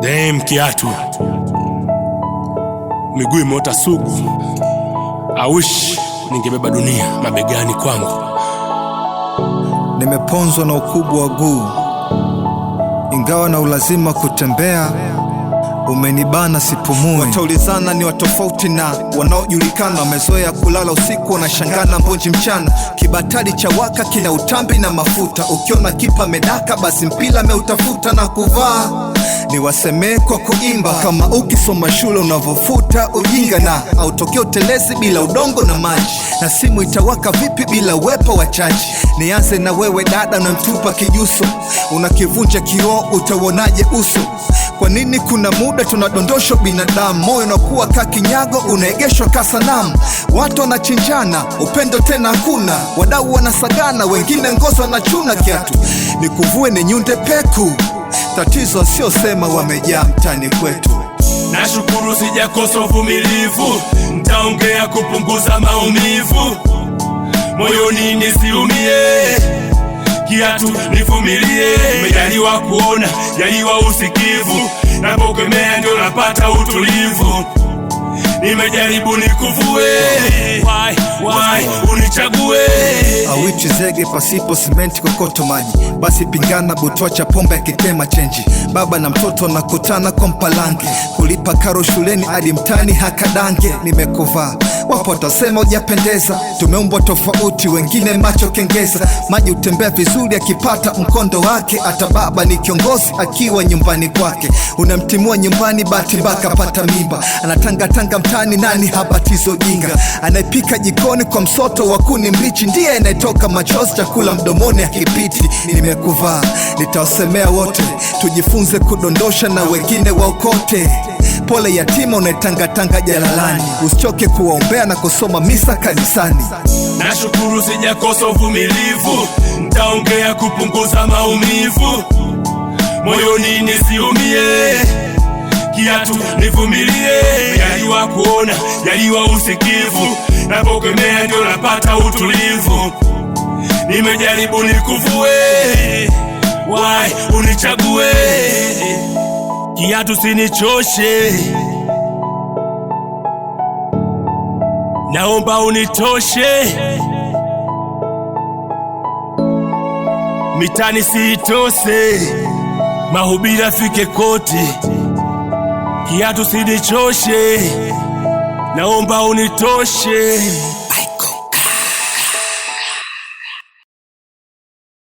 Damn kiatu, miguu imeota sugu. I wish ningebeba dunia mabegani kwangu. Nimeponzwa na ukubwa wa guu, ingawa na ulazima kutembea umenibana sipumui. Wataulizana ni watofauti na wanaojulikana, wamezoea kulala usiku wanashangana mbonji mchana. Kibatari cha waka kina utambi na mafuta, ukiona kipa medaka basi mpila meutafuta na kuvaa. Ni wasemee kwa kuimba, kama ukisoma shule unavofuta ujinga, na autokea utelezi bila udongo na maji, na simu itawaka vipi bila uwepo wa chaji. Nianze na wewe dada, na mtupa kijuso, unakivunja kioo utawonaje uso? Kwa nini kuna muda tunadondosho binadamu, moyo unakuwa kakinyago unaegeshwa kasanamu. Watu wanachinjana, upendo tena hakuna, wadau wanasagana, wengine ngozo wanachuna kiatu. Nikuvue ni nyunde peku, tatizo sio sema wamejaa mtani kwetu. Nashukuru sijakosa uvumilivu, nitaongea kupunguza maumivu, moyoni nisiumie, kiatu nivumilie. Nimejaliwa kuona, jaliwa usikivu, napokemea ndio napata utulivu. Nimejaribu nikuvue, why unichague? Awichi zege pasipo simenti kokoto maji, basi pingana butocha pombe ya kitema chenji. Baba na mtoto nakutana kwa mpalange, kulipa karo shuleni hadi mtani hakadange. Nimekuvaa wapo watasema hujapendeza, tumeumbwa tofauti wengine macho kengeza. Maji utembea vizuri akipata mkondo wake, hata baba ni kiongozi akiwa nyumbani kwake. Unamtimua nyumbani bahati mbaka pata mimba, anatangatanga mtani nani habatizo jinga. Anaipika jikoni kwa msoto wa kuni mbichi, ndiye anayetoka machozi chakula mdomoni akipiti. Nimekuvaa nitawasemea wote, tujifunze kudondosha na wengine waokote. Pole yatima unatangatanga jalalani, usichoke kuwaombea na kusoma misa kanisani. Nashukuru sijakosa uvumilivu, nitaongea kupunguza maumivu, moyoni nisiumie, kiatu nivumilie. Jaliwa kuona, jaliwa usikivu, napokemea ndio napata utulivu. Nimejaribu nikuvue, why unichague? Kiatu sinichoshe, naomba unitoshe, mitani siitose, mahubiri afike kote. Kiatu sinichoshe, naomba unitoshe.